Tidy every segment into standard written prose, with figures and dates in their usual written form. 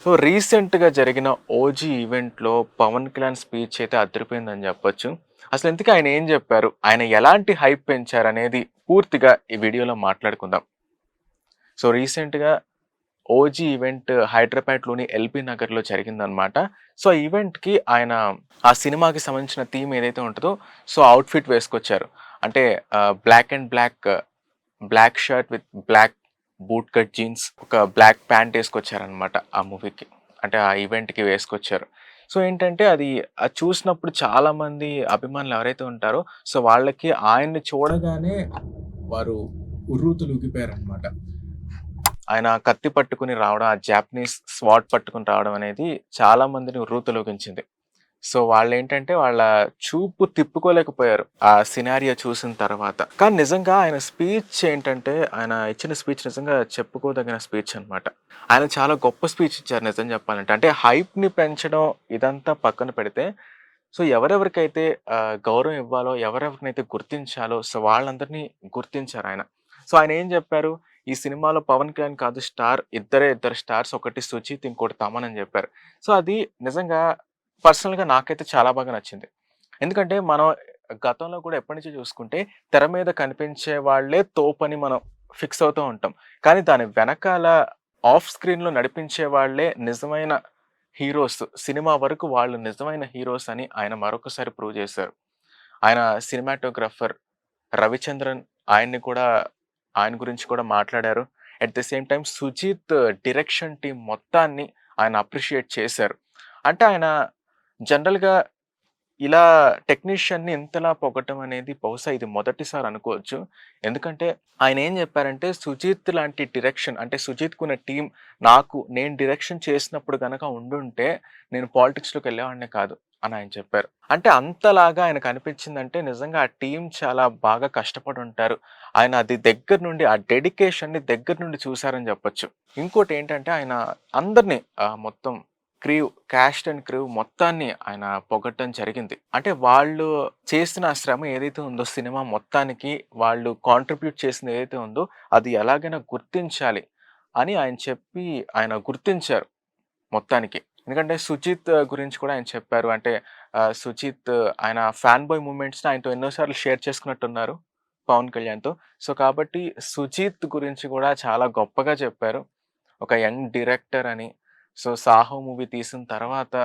So రీసెంట్‌గా జరిగిన 'OG' ఈవెంట్‌లో పవన్ కళ్యాణ్ స్పీచ్ అయితే అదిరిపోయిందని చెప్పొచ్చు. అసలు ఇంతకీ ఆయన ఏం చెప్పారు? ఆయన ఎలాంటి హైప్ పెంచారనేది పూర్తిగా ఈ వీడియోలో మాట్లాడుకుందాం. సో రీసెంట్‌గా 'ఓజీ' ఈవెంట్ హైదరాబాద్‌లోని ఎల్బీ నగర్‌లో జరిగిందనమాట. సో ఆ ఈవెంట్‌కి ఆయన ఆ సినిమాకి సంబంధించిన థీమ్ ఏదైతే ఉంటదో సో అవుట్‌ఫిట్ వేసుకొచ్చారు. అంటే black and black shirt with black boot cut jeans, ఒక బ్లాక్ ప్యాంట్ ఏసుకొచ్చారనమాట ఆ మూవీకి. అంటే ఆ ఈవెంట్‌కి వేసుకొచ్చారు. సో ఏంటంటే అది చూసినప్పుడు చాలామంది అభిమానులు ఎవరైతే ఉంటారో సో వాళ్ళకి ఆయన్ని చూడగానే వారు ఉర్రూతలూగిపోయారనమాట. ఆయన కత్తి పట్టుకొని రావడం, ఆ జాపనీస్ స్వార్డ్ పట్టుకొని రావడం అనేది చాలా మందిని ఉర్రూతలూగించింది. సో వాళ్ళేంటంటే వాళ్ళ చూపు తిప్పుకోలేకపోయారు ఆ సినారియో చూసిన తర్వాత. కానీ నిజంగా ఆయన స్పీచ్ ఏంటంటే, ఆయన ఇచ్చిన స్పీచ్ నిజంగా చెప్పుకోదగిన స్పీచ్ అనమాట. ఆయన చాలా గొప్ప స్పీచ్ ఇచ్చారు నిజం చెప్పాలంటే. అంటే హైప్‌ని పెంచడం ఇదంతా పక్కన పెడితే, సో ఎవరెవరికైతే గౌరవం ఇవ్వాలో, ఎవరెవరినైతే గుర్తించాలో సో వాళ్ళందరినీ గుర్తించారాయన. సో ఆయనేం చెప్పారు, ఈ సినిమాలో పవన్ కళ్యాణ్ కాదు స్టార్, ఇద్దరు స్టార్స్. ఒకటి 'సుజిత్' ఇంకోటి 'తమన్' అని చెప్పారు. సో అది నిజంగా పర్సనల్‌గా నాకైతే చాలా బాగా నచ్చింది. ఎందుకంటే మనం గతంలో కూడా ఎప్పటినుంచో చూసుకుంటే తెర మీద కనిపించే వాళ్ళే తోపని మనం ఫిక్స్ అవుతూ ఉంటాం. కానీ దాని వెనకాల ఆఫ్ స్క్రీన్‌లో నడిపించే వాళ్ళే నిజమైన హీరోస్. సినిమా వరకు వాళ్ళు నిజమైన హీరోస్ అని ఆయన మరొకసారి ప్రూవ్ చేశారు. ఆయన సినిమాటోగ్రాఫర్ 'రవిచంద్రన్' ఆయన్ని కూడా ఆయన గురించి కూడా మాట్లాడారు. At the same time 'Sujeeth' direction team మొత్తాన్ని ఆయన అప్రిషియేట్ చేశారు. అంటే ఆయన జనరల్‌గా ఇలా టెక్నీషియన్‌ని ఇంతలా పొగడటం అనేది బహుశా ఇది మొదటిసారి అనుకోవచ్చు. ఎందుకంటే ఆయనేం జెప్పారంటే, 'సుజీత్' లాంటి డైరెక్షన్ అంటే 'సుజీత్‌కున్న టీమ్ నేను డైరెక్షన్ చేసినప్పుడు గనక ఉండుంటే నేను పాలిటిక్స్‌లోకెళ్ళేవాడినే కాదు' అని ఆయన చెప్పారు. అంటే అంతలాగా ఆయనకనిపించిందంటే నిజంగా ఆ టీమ్ చాలా బాగా కష్టపడుంటారు. ఆయన అది దగ్గర నుండి ఆ డెడికేషన్‌ని దగ్గర నుండి చూసారని జెప్పొచ్చు. ఇంకోటేంటంటే ఆయన అందరిని మొత్తం క్యాస్ట్ అండ్ క్రూ మొత్తాన్ని ఆయన పొగడటం జరిగింది. అంటే వాళ్ళు చేసిన ఆ శ్రమ ఏదైతే ఉందో సినిమా మొత్తానికి వాళ్ళు కాంట్రిబ్యూట్ చేసింది ఏదైతే ఉందో అది ఎలాగైనా గుర్తించాలి అని ఆయన గుర్తించారు మొత్తానికి. ఎందుకంటే 'సుజిత్' గురించి కూడా ఆయన చెప్పారు. అంటే 'సుజిత్' ఆయన ఫ్యాన్ బాయ్ మూవ్‌మెంట్స్‌ని ఆయనతో ఎన్నో సార్లు షేర్ చేసుకున్నట్టున్నారు పవన్ కళ్యాణ్‌తో. సో, కాబట్టి 'సుజిత్' గురించి కూడా చాలా గొప్పగా చెప్పారు. ఒక యంగ్ డైరెక్టర్ అని. సో 'సాహో' మూవీ తీసిన తర్వాత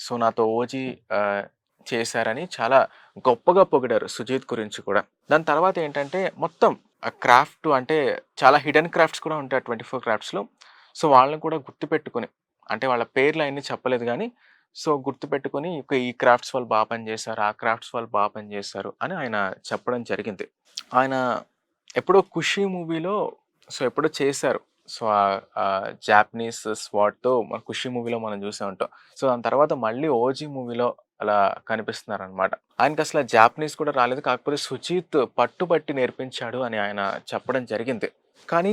సో నాతో 'ఓజీ' చేశారని చాలా గొప్పగా పొగిడారు 'సుజీత్' గురించి కూడా. దాని తర్వాత ఏంటంటే మొత్తం క్రాఫ్ట్ అంటే చాలా హిడెన్ క్రాఫ్ట్స్ కూడా ఉంటాయి 24 క్రాఫ్ట్స్‌లో. సో వాళ్ళని కూడా గుర్తుపెట్టుకొని అంటే వాళ్ళ పేర్లు అయన్నీ చెప్పలేదు గానీ, సో గుర్తుపెట్టుకొని ఈ క్రాఫ్ట్స్ వాళ్ళు పనిచేశారు, ఆ క్రాఫ్ట్స్ వాళ్ళు పనిచేశారు అని ఆయన చెప్పడం జరిగింది. ఆయన ఎప్పుడో 'ఖుషి' మూవీలో సో ఎప్పుడో చేశారు. సో, జాపనీస్ స్వాట్‌తో మన 'ఖుషి' మూవీలో మనం చూసే ఉంటాం. సో, దాని తర్వాత మళ్ళీ 'ఓజీ' మూవీలో అలా కనిపిస్తున్నారనమాట. ఆయనకసల జాపనీస్ కూడా రాలేదు. కాకపోతే 'సుజీత్' పట్టుబట్టి నేర్పించాడు అని ఆయన చెప్పడం జరిగింది. కానీ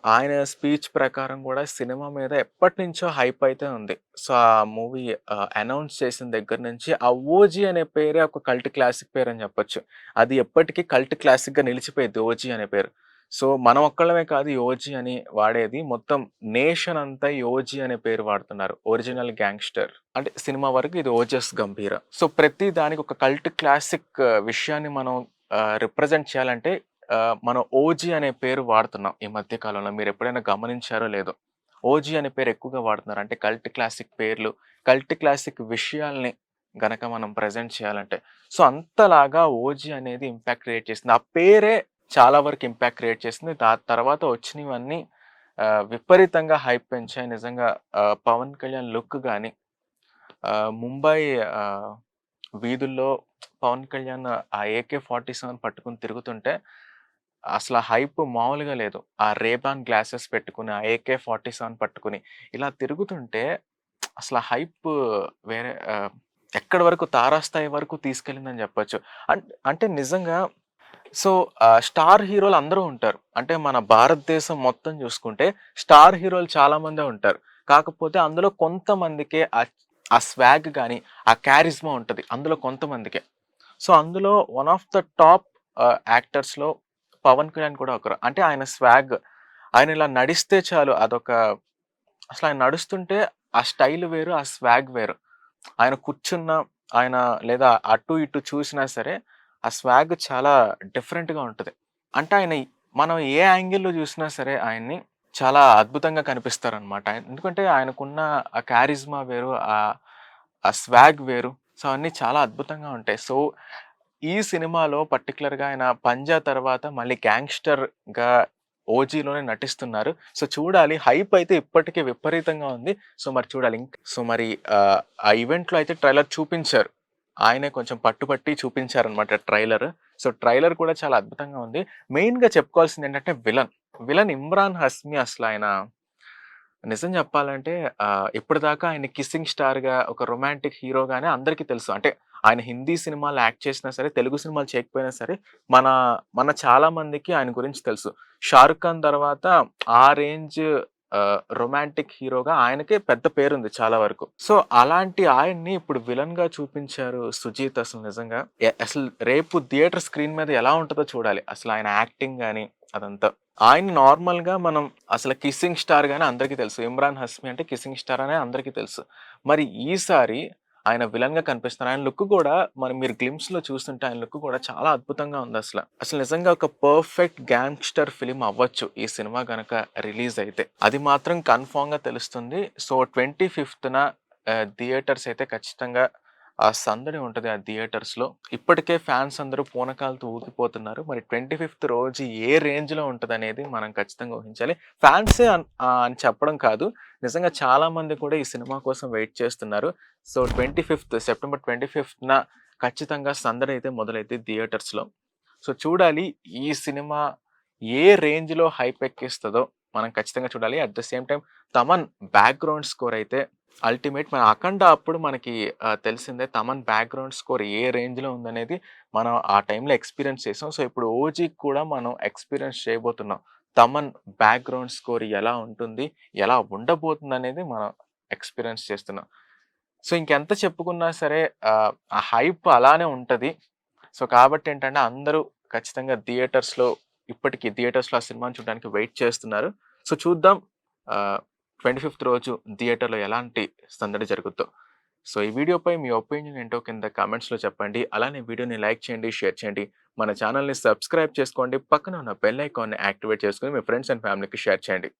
ఆయన స్పీచ్ ప్రకారం గూడా సినిమా మీద ఎప్పటినుంచో హైప్ అయితే ఉంది. సో, ఆ మూవీ అనౌన్స్ చేసిన దగ్గర నుంచి ఆ 'ఓజీ' అనే పేరే ఒక కల్ట్ క్లాసిక్ పేరని చెప్పొచ్చు. అది ఎప్పటికీ కల్ట్ క్లాసిక్‌గా నిలిచిపోయిద్ది 'ఓజీ' అనే పేరు. సో, మనం ఒక్కళ్ళమే కాదు ఈ 'ఓజీ' అని వాడేది. మొత్తం నేషన్ అంతా ఈ 'ఓజీ' అనే పేరు వాడుతున్నారు. Original gangster. అంటే సినిమా వరకు ఇది 'ఓజస్ గంభీర'. సో, ప్రతి దానికి ఒక కల్ట్ క్లాసిక్ విషయాన్ని మనం రిప్రజెంట్ చేయాలంటే మనం 'ఓజీ' అనే పేరు వాడుతున్నాం ఈ మధ్య కాలంలో. మీరెప్పుడైనా గమనించారో లేదో. 'ఓజీ' అనే పేరు ఎక్కువగా వాడుతున్నారు. అంటే కల్ట్ క్లాసిక్ పేర్లు, కల్ట్ క్లాసిక్ విషయాల్ని గనక మనం ప్రెజెంట్ చేయాలంటే. సో, అంతలాగా 'ఓజీ' అనేది ఇంపాక్ట్ క్రియేట్ చేసింది. ఆ పేరే చాలా వరకు ఇంపాక్ట్ క్రియేట్ చేసింది. తర్వాత వచ్చినవన్నీ విపరీతంగా హైప్ పెంచాయి. నిజంగా పవన్ కళ్యాణ్ లుక్ గాని, ముంబై ఆహ్, వీధుల్లో పవన్ కళ్యాణ్ ఆ ఏకే-47 పట్టుకొని తిరుగుతుంటే అసల హైప్ మామూలుగా లేదు. ఆ రేబాన్ గ్లాసెస్ పెట్టుకొని, ఆ ఏకే-47 పట్టుకొని ఇలా తిరుగుతుంటే అసల హైప్ వేరే ఎక్కడి వరకు తారాస్థాయి వరకు తీసుకెళ్ళిందని చెప్పొచ్చు. అంటే నిజంగా సో, స్టార్ హీరోలు అందరూ ఉంటారు. అంటే మన భారతదేశం మొత్తం చూసుకుంటే స్టార్ హీరోలు చాలా మందే ఉంటారు. కాకపోతే అందులో కొంతమందికే ఆ స్వాగ్ గాని, ఆ క్యారిజ్మా ఉంటది. అందులో కొంతమందికే. సో, అందులో వన్ ఆఫ్ ద టాప్ యాక్టర్స్‌లో పవన్ కళ్యాణ్ కూడా ఒకరు. అంటే ఆయన స్వాగ్ ఆయన ఇలా నడిస్తే చాలు అసలు ఆయన నడుస్తుంటే ఆ స్టైల్ వేరు, ఆ స్వాగ్ వేరు. ఆయన కూర్చున్న, ఆయన లేదా అటు ఇటు చూసినా సరే, ఆ స్వాగ్ చాలా డిఫరెంట్‌గా ఉంటది. అంటే మనం ఏ యాంగిల్‌లో చూసినా సరే ఆయన్ని చాలా అద్భుతంగా కనిపిస్తారనమాట. ఎందుకంటే ఆయనకున్న ఆ క్యారిజ్మా వేరు, ఆ స్వాగ్ వేరు. సో, అన్నీ చాలా అద్భుతంగా ఉంటాయి. సో, ఈ సినిమాలో పర్టిక్యులర్‌గా ఆయన 'పంజా' తర్వాత మళ్ళీ గ్యాంగ్‌స్టర్‌గా 'ఓజీలోనే' నటిస్తున్నారు. సో, చూడాలి. హైప్ అయితే ఇప్పటికే విపరీతంగా ఉంది. సో, మరి చూడాలి. సో, మరి ఆ ఈవెంట్‌లో అయితే ట్రైలర్ చూపించారు. ఆయనే కొంచెం పట్టుబట్టి చూపించారనమాట ట్రైలర్. సో, ట్రైలర్ కూడా చాలా అద్భుతంగా ఉంది. మెయిన్‌గా చెప్పుకోవాల్సిందేంటంటే విలన్ ఇమ్రాన్ హస్మి అసలాయన నిజం చెప్పాలంటే ఇప్పటిదాకా ఆయన కిస్సింగ్ స్టార్‌గా, ఒక రొమాంటిక్ హీరోగానే అందరికీ తెలుసు. అంటే ఆయన హిందీ సినిమాల్లో యాక్ట్ చేసినా సరే, తెలుగు సినిమాలు చేయకపోయినా సరే, మన మన చాలా మందికి ఆయన గురించి తెలుసు. 'షారుఖ్ ఖాన్' తర్వాత ఆ రేంజ్ రొమాంటిక్ హీరోగా ఆయనకే పెద్ద పేరుంది చాలా వరకు. సో, అలాంటి ఆయన్ని ఇప్పుడు విలన్‌గా చూపించారు 'సుజీత్' అసలు నిజంగా. అసలు రేపు థియేటర్ స్క్రీన్ మీద ఎలా ఉంటదో చూడాలి. అసలు ఆయన యాక్టింగ్ గాని అదంతా. ఆయన నార్మల్‌గా మనం అసలు కిస్సింగ్ స్టార్ గాని అందరికీ తెలుసు. 'ఇమ్రాన్ హస్మి' అంటే కిస్సింగ్ స్టార్ అనే అందరికీ తెలుసు. మరి ఈసారి ఆయన విలన్‌గా కనిపిస్తున్నారు. ఆయన లుక్ కూడా మీరు గ్లింప్స్‌లో చూస్తుంటే ఆయన లుక్ కూడా చాలా అద్భుతంగా ఉందసల. అసలు నిజంగా ఒక పర్ఫెక్ట్ గ్యాంగ్‌స్టర్ ఫిల్మ్ అవ్వచ్చు ఈ సినిమా గనక రిలీజ్ అయితే. అది మాత్రం కన్ఫర్మ్‌గా తెలుస్తుంది. సో, 25న థియేటర్స్ అయితే ఖచ్చితంగా ఆ సందడి ఉంటది ఆ థియేటర్స్‌లో. ఇప్పటికే ఫ్యాన్స్ అందరూ పూనకాలతో ఊగిపోతున్నారు. మరి 25థ్ రోజు ఏ రేంజ్‌లో ఉంటదనేది మనం ఖచ్చితంగా ఊహించాలి. ఫ్యాన్సే అని చెప్పడం కాదు. నిజంగా చాలా మంది కూడా ఈ సినిమా కోసం వెయిట్ చేస్తున్నారు. సో, సెప్టెంబర్ 25న ఖచ్చితంగా సందడైతే మొదలైద్ది థియేటర్స్‌లో. సో, చూడాలి ఈ సినిమా ఏ రేంజ్‌లో హైప్ ఎక్కిస్తదో మనం ఖచ్చితంగా చూడాలి. At the same time Thaman background score అయితే అల్టిమేట్. మన 'అఖండ' అప్పుడు మనకి తెలిసిందే తమన్ బ్యాక్‌గ్రౌండ్ స్కోర్ ఏ రేంజ్‌లో ఉందనేది మనం ఆ టైంలో ఎక్స్‌పీరియన్స్ చేసాం. సో, ఇప్పుడు 'ఓజీకి' కూడా మనం ఎక్స్‌పీరియన్స్ చేయబోతున్నాం. తమన్ బ్యాక్‌గ్రౌండ్ స్కోర్ ఎలా ఉంటుంది? ఎలా ఉండబోతుందనేది మనం ఎక్స్‌పీరియన్స్ చేస్తున్నాం. సో, ఇంకెంత చెప్పుకున్నా సరే ఆ హైప్ అలానే ఉంటది. సో, కాబట్టేంటంటే అందరూ ఖచ్చితంగా ఇప్పటికి థియేటర్స్‌లో ఆ సినిమాని చూడడానికి వెయిట్ చేస్తున్నారు. సో, చూద్దాం 25థ్ రోజు థియేటర్‌లో ఎలాంటి సందడి జరుగుద్దో. సో, ఈ వీడియోపై మీ ఒపీనియన్ ఏంటో కింద కామెంట్స్‌లో చెప్పండి. అలానే వీడియోని లైక్ చేయండి, షేర్ చేయండి. మన ఛానెల్‌ని సబ్స్క్రైబ్ చేసుకోండి. పక్కన ఉన్న బెల్ ఐకాన్‌ని యాక్టివేట్ చేసుకొని మీ ఫ్రెండ్స్ అండ్ ఫ్యామిలీకి షేర్ చేయండి.